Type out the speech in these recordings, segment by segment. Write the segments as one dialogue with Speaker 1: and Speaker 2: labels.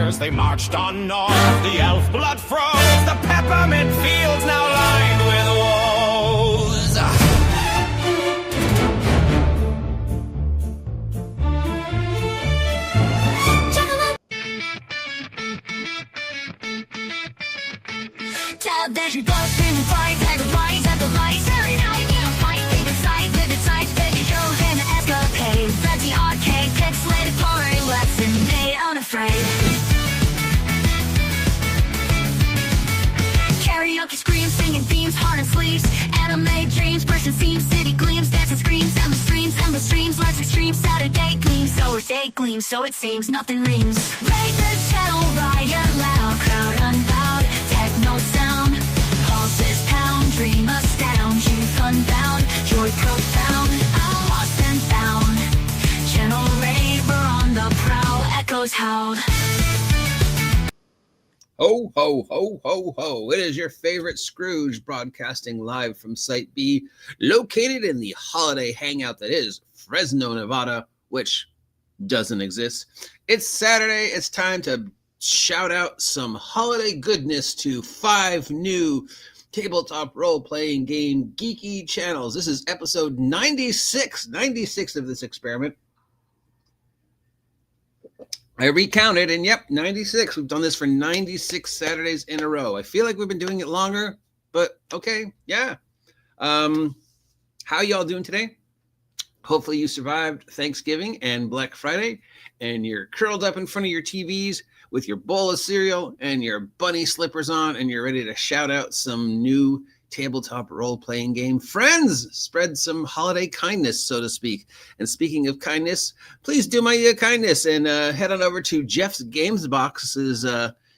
Speaker 1: fires, they marched on north. The elf blood froze, the peppermint fields now lined with woes.
Speaker 2: There's your blood, screaming fight, tiger flies at the lights. Every night you fight, favorite sight, vivid sights, baby shows and escapade. Fancy arcade, pixelated party, lesson made unafraid. Karaoke screams, singing themes, heart and sleeves. Anime dreams, person seams, city gleams, dancing screams, endless streams, less extreme, Saturday gleams. So it's day gleams, so it seems nothing rings. Raise the channel, riot loud, crowd unbowed, techno sound. Pulses pound, dream astound, youth unbound, joy profound, lost and found. Channel raver on the prowl, echoes howled.
Speaker 3: Ho, ho, ho, ho, ho. It is your favorite Scrooge broadcasting live from Site B, located in the holiday hangout that is Fresno, Nevada, which doesn't exist. It's Saturday. It's time to shout out some holiday goodness to 5 new tabletop role-playing game geeky channels. This is episode 96 of this experiment. I recounted, and yep, 96. We've done this for 96 Saturdays in a row. I feel like we've been doing it longer, but okay, yeah. How y'all doing today? Hopefully you survived Thanksgiving and Black Friday, and you're curled up in front of your TVs with your bowl of cereal and your bunny slippers on, and you're ready to shout out some new tabletop role-playing game friends. Spread some holiday kindness, so to speak. And speaking of kindness, please do my kindness and head on over to Jeff's Games Box's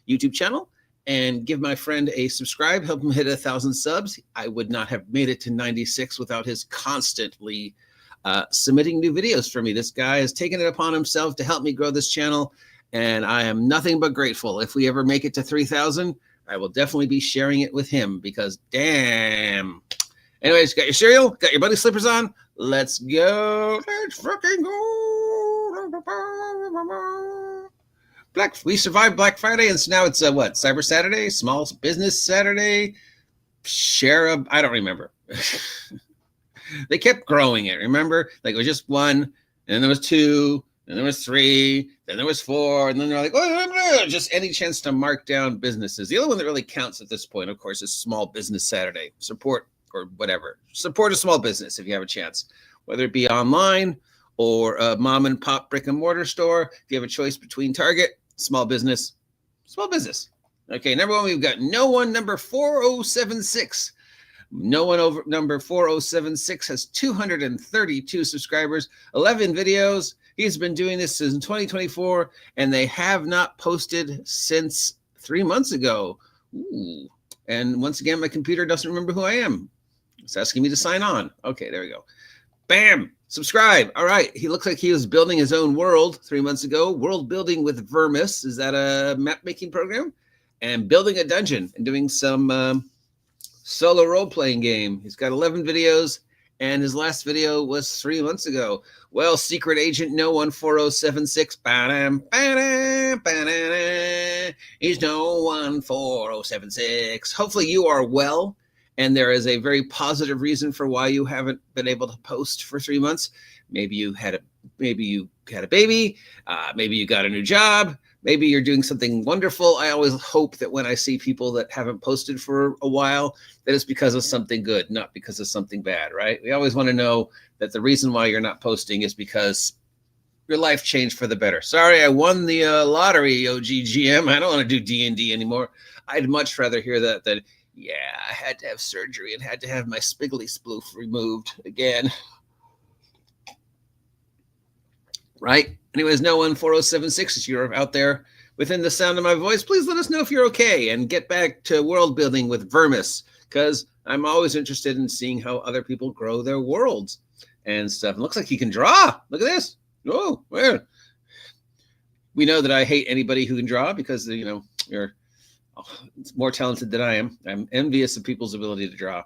Speaker 3: YouTube channel and give my friend a subscribe. Help him hit 1,000 subs. I would not have made it to 96 without his constantly submitting new videos for me. This guy has taken it upon himself to help me grow this channel, and I am nothing but grateful. If we ever make it to 3,000, I will definitely be sharing it with him because damn. Anyways, got your cereal? Got your bunny slippers on? Let's go. Let's fucking go. We survived Black Friday, and so now it's what? Cyber Saturday? Small Business Saturday? I don't remember. They kept growing it, remember? Like it was just 1, and then there was 2, then there was 3, then there was 4, and then they're like, oh, just any chance to mark down businesses. The only one that really counts at this point, of course, is Small Business Saturday. Support or whatever. Support a small business if you have a chance, whether it be online or a mom and pop brick and mortar store. If you have a choice between Target, small business. Okay, number 1, we've got No One number 4076. No One over number 4076 has 232 subscribers, 11 videos. He's been doing this since 2024, and they have not posted since 3 months ago. Ooh. And once again, my computer doesn't remember who I am. It's asking me to sign on. Okay, there we go. Bam! Subscribe. All right. He looks like he was building his own world 3 months ago. World building with Vermis. Is that a map-making program? And building a dungeon and doing some solo role-playing game. He's got 11 videos, and his last video was 3 months ago. Well, Secret Agent No One 4076. He's No One 4076. Hopefully you are well, and there is a very positive reason for why you haven't been able to post for 3 months. Maybe you had a baby. Maybe you got a new job. Maybe you're doing something wonderful. I always hope that when I see people that haven't posted for a while, that it's because of something good, not because of something bad, right? We always want to know that the reason why you're not posting is because your life changed for the better. Sorry, I won the lottery, OGGM. I don't want to do D&D anymore. I'd much rather hear that than, yeah, I had to have surgery and had to have my spiggly sploof removed again. Right? Anyways, No One 4076, if you're out there within the sound of my voice, please let us know if you're okay and get back to world building with Vermis, because I'm always interested in seeing how other people grow their worlds and stuff. It looks like he can draw. Look at this. Oh, well. We know that I hate anybody who can draw because, you're more talented than I am. I'm envious of people's ability to draw.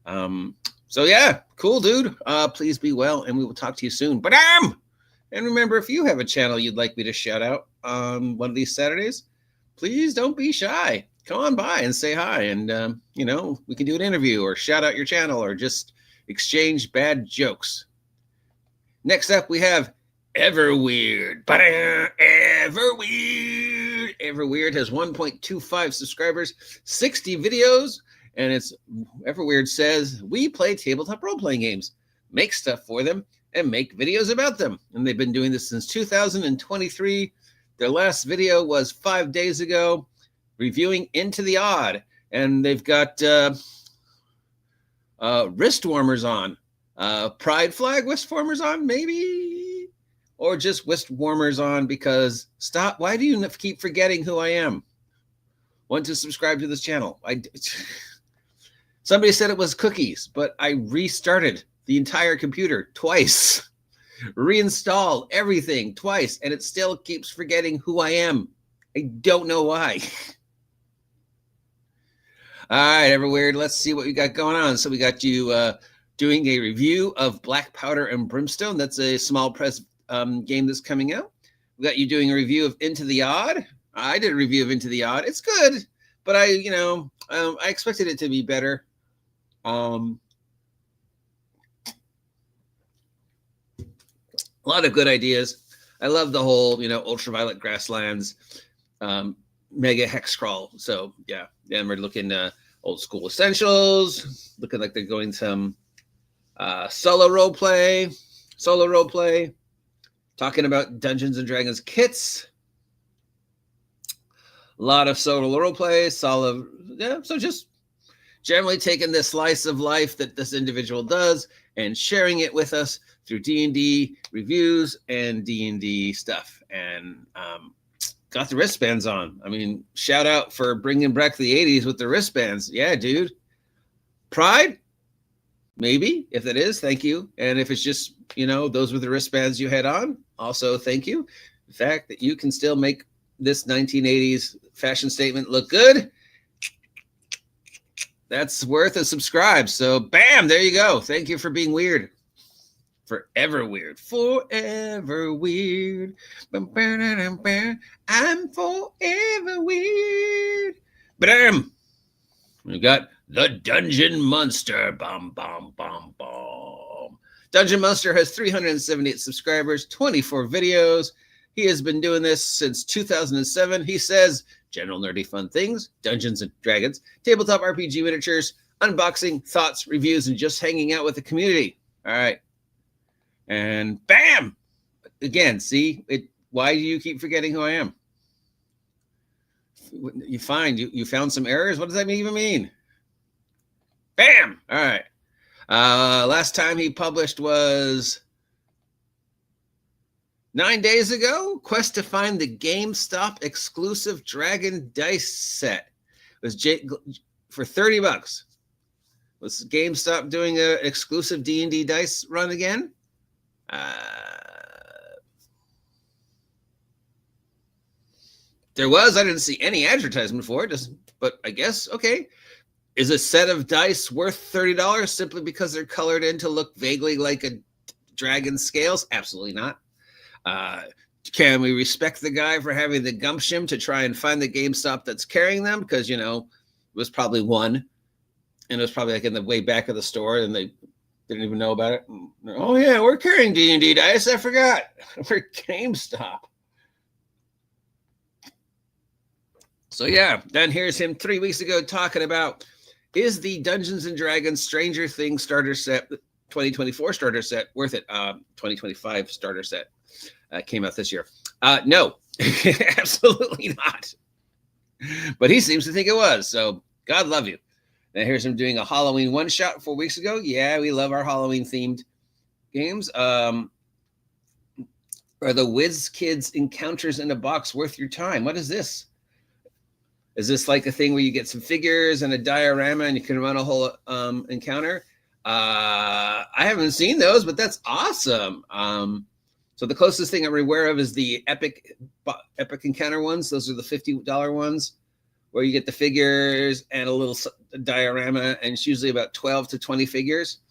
Speaker 3: So yeah, cool, dude. Please be well, and we will talk to you soon. Badam! And remember, if you have a channel you'd like me to shout out on one of these Saturdays, please don't be shy. Come on by and say hi. And, we can do an interview or shout out your channel or just exchange bad jokes. Next up, we have Everweird. Everweird. Everweird has 1.25 subscribers, 60 videos, and Everweird says, we play tabletop role-playing games, make stuff for them, and make videos about them. And they've been doing this since 2023. Their last video was 5 days ago, reviewing Into the Odd. And they've got wrist warmers on. Pride flag wrist warmers on, maybe? Or just wrist warmers on because why do you keep forgetting who I am? Want to subscribe to this channel? Somebody said it was cookies, but I restarted the entire computer twice. Reinstalled everything twice, and it still keeps forgetting who I am. I don't know why. All right, Everweird, let's see what we got going on. So we got you doing a review of Black Powder and Brimstone. That's a small press game that's coming out. We got you doing a review of Into the Odd. I did a review of Into the Odd. It's good, but I expected it to be better. A lot of good ideas. I love the whole, ultraviolet grasslands, mega hex crawl. So yeah, then we're looking old school essentials, looking like they're going some solo role play, talking about Dungeons and Dragons kits. A lot of solo role play, so just generally taking this slice of life that this individual does and sharing it with us through D&D reviews and D&D stuff. And got the wristbands on. I mean, shout out for bringing back the 80s with the wristbands. Yeah, dude. Pride? Maybe. If that is, thank you. And if it's just, those were the wristbands you had on, also thank you. The fact that you can still make this 1980s fashion statement look good, that's worth a subscribe. So bam, there you go. Thank you for being weird. Forever weird. Forever weird. I'm forever weird. Bam. We got the Dungeon Monster. Bum, bum, bum, bum. Dungeon Monster has 378 subscribers, 24 videos. He has been doing this since 2007. He says general nerdy fun things, Dungeons and Dragons, tabletop RPG miniatures, unboxing, thoughts, reviews, and just hanging out with the community. All right. And bam! Again, see it. Why do you keep forgetting who I am? You found some errors. What does that even mean? Bam! All right. Last time he published was 9 days ago. Quest to find the GameStop exclusive Dragon dice set. It was for $30. Was GameStop doing an exclusive D&D dice run again? There was. I didn't see any advertisement for it. But I guess okay. Is a set of dice worth $30 simply because they're colored in to look vaguely like a dragon scales? Absolutely not. Can we respect the guy for having the gumption to try and find the GameStop that's carrying them? Because it was probably one, and it was probably like in the way back of the store, and they didn't even know about it. Oh yeah, we're carrying D&D dice. I forgot. We're GameStop. So yeah, then here's him 3 weeks ago talking about, is the Dungeons and Dragons Stranger Things starter set, 2024 starter set, worth it? 2025 starter set came out this year. No, absolutely not. But he seems to think it was. So God love you. Now here's him doing a Halloween one-shot 4 weeks ago. Yeah, we love our Halloween-themed games. Are the Whiz Kids Encounters in a Box worth your time? What is this? Is this like a thing where you get some figures and a diorama and you can run a whole encounter? I haven't seen those, but that's awesome. So the closest thing I'm aware of is the Epic Encounter ones. Those are the $50 ones where you get the figures and a little diorama, and it's usually about 12 to 20 figures.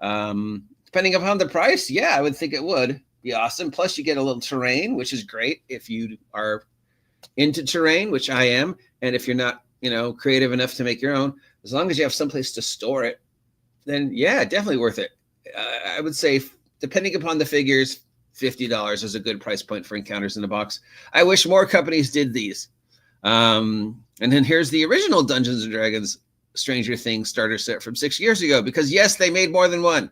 Speaker 3: Depending upon the price, yeah, I would think it would. Be awesome. Plus, you get a little terrain, which is great if you are into terrain, which I am. And if you're not, creative enough to make your own, as long as you have someplace to store it, then yeah, definitely worth it. I would say, depending upon the figures, $50 is a good price point for encounters in a box. I wish more companies did these. And then here's the original Dungeons and Dragons Stranger Things starter set from 6 years ago, because yes, they made more than one.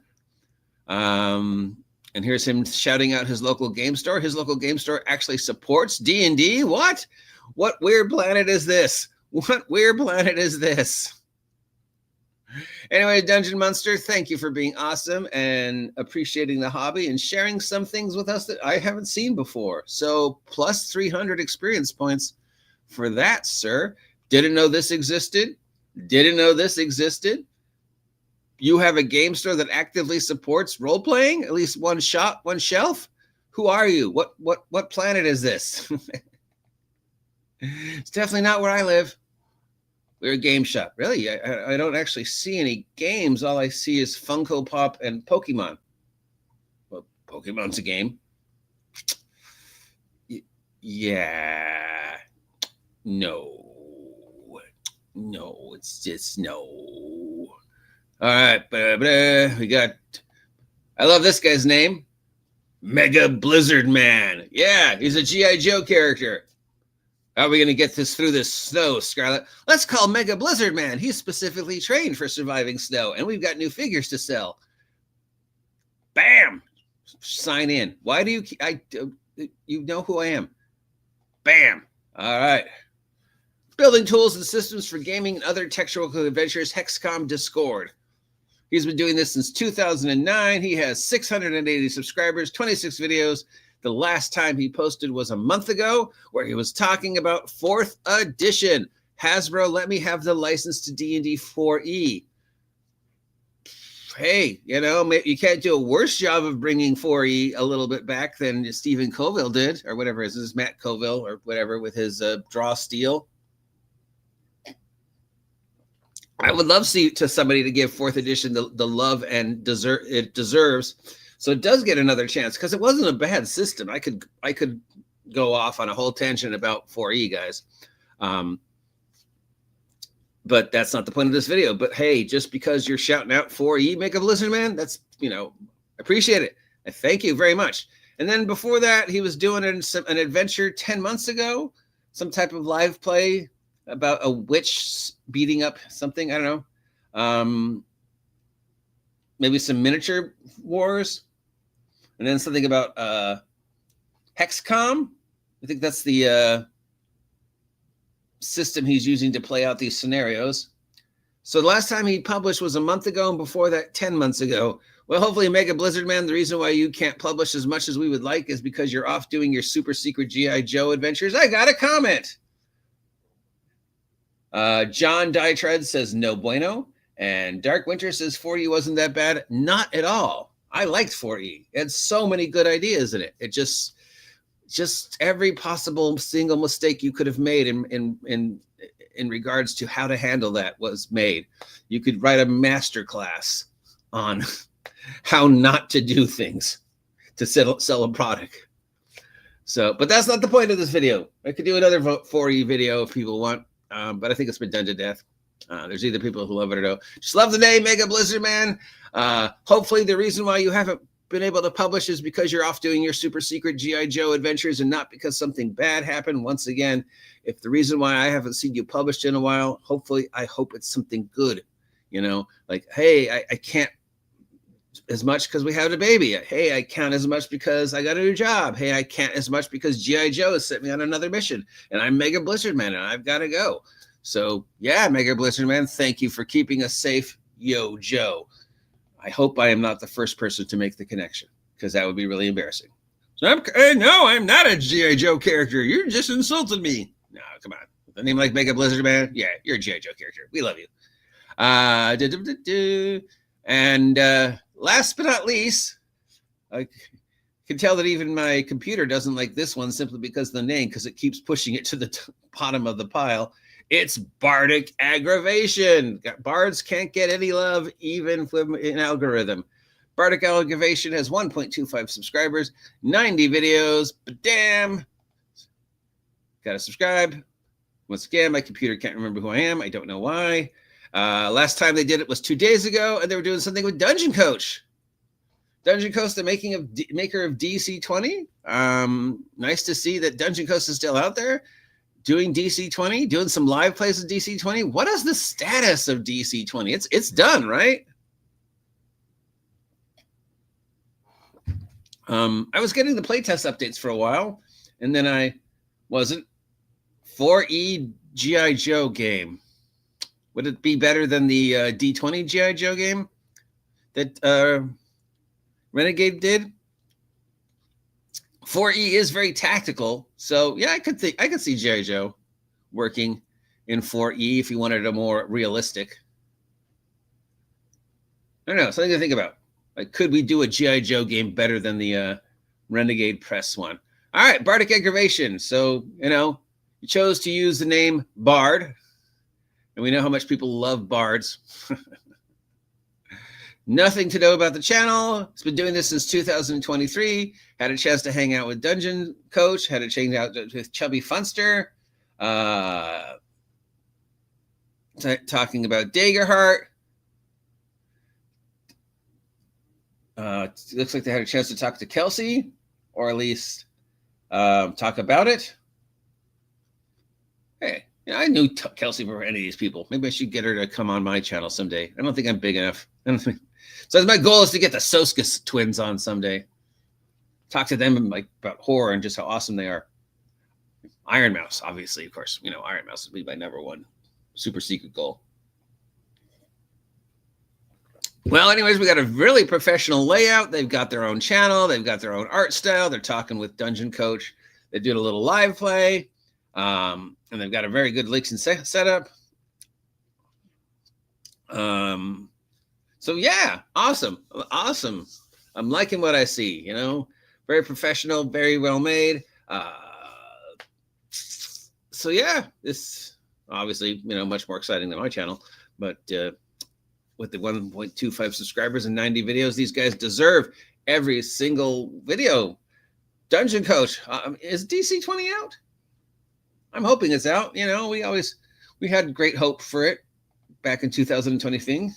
Speaker 3: And here's him shouting out his local game store. His local game store actually supports D&D. What? What weird planet is this? What weird planet is this? Anyway, Dungeon Monster, thank you for being awesome and appreciating the hobby and sharing some things with us that I haven't seen before. So plus 300 experience points for that, sir. Didn't know this existed. Didn't know this existed. You have a game store that actively supports role-playing, at least one shop, one shelf. Who are you? What planet is this? It's definitely not where I live. We're a game shop. Really? I don't actually see any games. All I see is Funko Pop and Pokemon. Well, Pokemon's a game. Yeah. No, it's just no. All right, we got, I love this guy's name, Mega Blizird Man. Yeah, he's a G.I. Joe character. How are we going to get this through this snow, Scarlet? Let's call Mega Blizird Man. He's specifically trained for surviving snow, and we've got new figures to sell. Bam! Sign in. Why do you know who I am? Bam! All right. Building tools and systems for gaming and other technical adventures, Hexcom Discord. He's been doing this since 2009. He has 680 subscribers, 26 videos. The last time he posted was a month ago, where he was talking about 4th edition. Hasbro, let me have the license to D&D 4E. Hey, you can't do a worse job of bringing 4E a little bit back than Stephen Colville did, or whatever it is, Matt Colville, or whatever, with his draw steel. I would love somebody to give 4th edition the love and it deserves. So it does get another chance, because it wasn't a bad system. I could go off on a whole tangent about 4E, guys. But that's not the point of this video. But hey, just because you're shouting out 4E, Mega Blizird Man, that's, appreciate it. I thank you very much. And then before that, he was doing an adventure 10 months ago, some type of live play about a witch beating up something. I don't know. Maybe some miniature wars. And then something about Hexcom. I think that's the system he's using to play out these scenarios. So the last time he published was a month ago, and before that, 10 months ago. Well, hopefully, Mega Blizird Man, the reason why you can't publish as much as we would like is because you're off doing your super secret G.I. Joe adventures. I got a comment. John Dytred says no bueno. And Dark Winter says 4E wasn't that bad. Not at all. I liked 4E. It had so many good ideas in it. It just every possible single mistake you could have made in regards to how to handle that was made. You could write a master class on how not to do things to sell a product. So, but that's not the point of this video. I could do another 4E video if people want, but I think it's been done to death. There's either people who love it or don't. Just love the name, Mega Blizird Man. Hopefully the reason why you haven't been able to publish is because you're off doing your super secret G.I. Joe adventures and not because something bad happened. Once again, if the reason why I haven't seen you published in a while, I hope it's something good. Like, hey, I can't as much because we had a baby. Hey, I can't as much because I got a new job. Hey, I can't as much because G.I. Joe has sent me on another mission and I'm Mega Blizird Man and I've got to go. So yeah, Mega Blizird Man, thank you for keeping us safe. Yo, Joe. I hope I am not the first person to make the connection, because that would be really embarrassing. So I'm not a G.I. Joe character. You just insulted me. No, come on. With a name like Mega Blizird Man, yeah, you're a G.I. Joe character. We love you. And last but not least, I can tell that even my computer doesn't like this one simply because of the name, because it keeps pushing it to the bottom of the pile. It's Bardic Aggravation. Bards can't get any love, even from an algorithm. Bardic Elevation has 1.25 subscribers, 90 videos, but damn. Gotta subscribe. Once again, my computer can't remember who I am. I don't know why. Last time they did it was 2 days ago, and they were doing something with Dungeon Coach. Dungeon Coach, the maker of DC20. Nice to see that Dungeon Coach is still out there doing DC20, doing some live plays of DC20. What is the status of DC20? It's done, right? I was getting the playtest updates for a while, and then I wasn't. 4E G.I. Joe game. Would it be better than the D20 G.I. Joe game that Renegade did? 4E is very tactical, so yeah, I could see G.I. Joe working in 4E if you wanted a more realistic. I don't know, something to think about. Like, could we do a G.I. Joe game better than the Renegade Press one? All right, Bardic Aggravation. So, you chose to use the name Bard, and we know how much people love bards. Nothing to know about the channel. It's been doing this since 2023. Had a chance to hang out with Dungeon Coach. Had a chance out with Chubby Funster. Talking about Daggerheart. Looks like they had a chance to talk to Kelsey, or at least talk about it. Hey, I knew Kelsey before any of these people. Maybe I should get her to come on my channel someday. I don't think I'm big enough. So my goal is to get the Soska twins on someday. Talk to them about horror and just how awesome they are. Iron Mouse, obviously, of course. Iron Mouse would be my number one super secret goal. Well, anyways, we got a really professional layout. They've got their own channel. They've got their own art style. They're talking with Dungeon Coach. They did a little live play. And they've got a very good links and setup. So yeah, awesome. I'm liking what I see, very professional, very well made. So yeah, this obviously, much more exciting than my channel, but, with the 1.25 subscribers and 90 videos, these guys deserve every single video. Dungeon Coach, is DC20 out? I'm hoping it's out. We had great hope for it back in 2020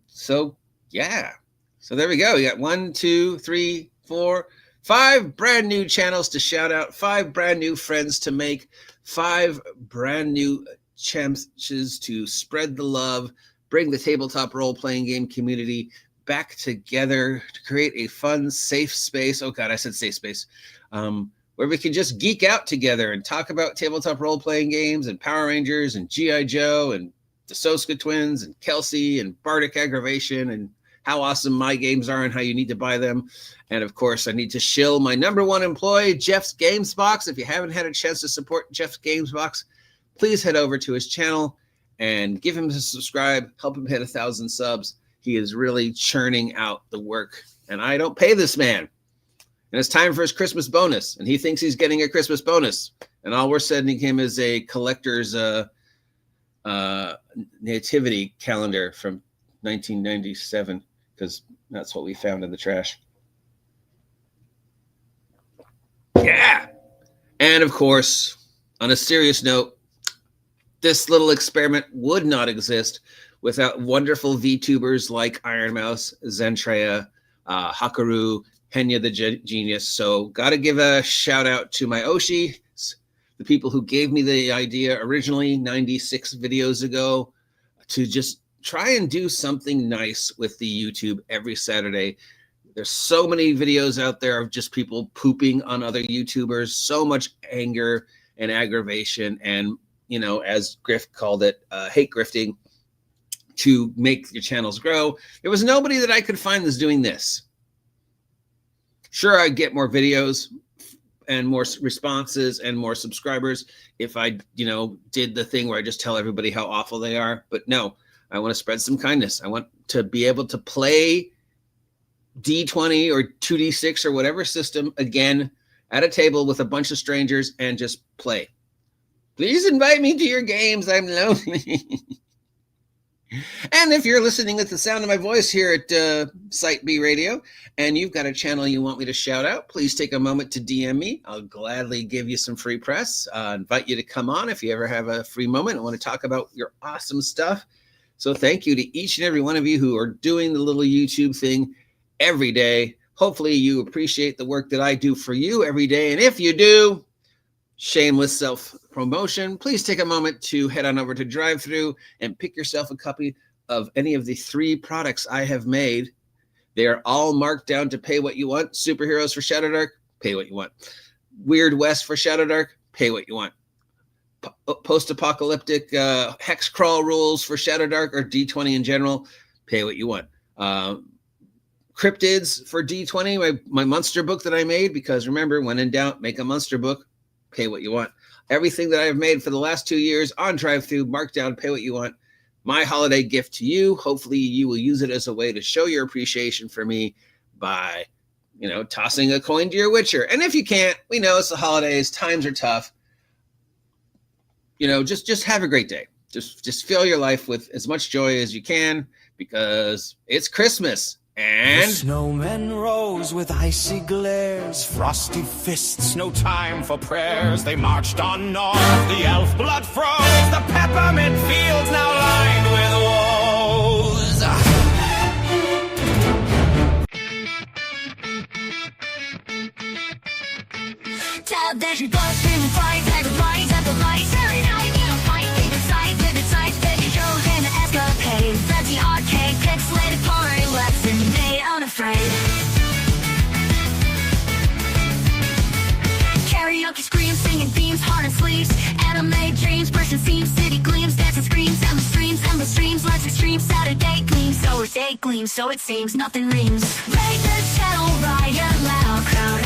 Speaker 3: So yeah. So there we go. You got 1, 2, 3, 4, 5 brand new channels to shout out, 5 brand new friends to make, 5 brand new chances to spread the love, bring the tabletop role-playing game community back together to create a fun, safe space. Oh God, I said safe space. Where we can just geek out together and talk about tabletop role-playing games and Power Rangers and G.I. Joe and the Soska twins and Kelsey and Bardic Aggravation and how awesome my games are and how you need to buy them. And of course, I need to shill my number one employee, Jeff's Games Box. If you haven't had a chance to support Jeff's Games Box, please head over to his channel and give him a subscribe, help him hit 1,000 subs. He is really churning out the work, and I don't pay this man. And it's time for his Christmas bonus, and he thinks he's getting a Christmas bonus. And all we're sending him is a collector's nativity calendar from 1997, because that's what we found in the trash. Yeah. And of course, on a serious note, this little experiment would not exist without wonderful VTubers like Iron Mouse, Zentrea, Hakaru, Henya the Genius. So got to give a shout out to my Oshi, the people who gave me the idea originally 96 videos ago to just try and do something nice with the YouTube every Saturday. There's so many videos out there of just people pooping on other YouTubers, so much anger and aggravation and, as Griff called it, hate grifting to make your channels grow. There was nobody that I could find that's doing this. Sure, I'd get more videos and more responses and more subscribers if I, did the thing where I just tell everybody how awful they are. But no, I want to spread some kindness. I want to be able to play D20 or 2D6 or whatever system again at a table with a bunch of strangers and just play. Please invite me to your games. I'm lonely. And if you're listening at the sound of my voice here at Site B Radio, and you've got a channel you want me to shout out, please take a moment to DM me. I'll gladly give you some free press. Invite you to come on if you ever have a free moment and want to talk about your awesome stuff. So thank you to each and every one of you who are doing the little YouTube thing every day. Hopefully you appreciate the work that I do for you every day. And if you do, shameless self-promotion, please take a moment to head on over to DriveThru and pick yourself a copy of any of the 3 products I have made. They are all marked down to pay what you want. Superheroes for Shadowdark, pay what you want. Weird West for Shadowdark, pay what you want. Post-apocalyptic hex crawl rules for Shadowdark or D20 in general, pay what you want. Cryptids for D20, my monster book that I made, because remember, when in doubt, make a monster book, pay what you want. Everything that I've made for the last 2 years on DriveThru, marked down, pay what you want. My holiday gift to you. Hopefully you will use it as a way to show your appreciation for me by, tossing a coin to your Witcher. And if you can't, we know it's the holidays, times are tough. Just have a great day. Just fill your life with as much joy as you can, because it's Christmas. And
Speaker 1: the snowmen rose with icy glares, frosty fists, no time for prayers. They marched on north, the elf blood froze, the peppermint fields now lined with woes.
Speaker 2: Tap that your blood screaming fight, tag the lights at the lights. Every night you don't fight, vivid sights, baby shows in the escapade. Fancy arcade, pixelated party, let's invade unafraid. Karaoke screams, singing themes, heart and sleeves. Anime dreams, bursting seams, city gleams, dancing screams, endless streams, let's extreme Saturday gleams. So it's day gleams, so it seems nothing reams. Raid the channel, riot loud, crowd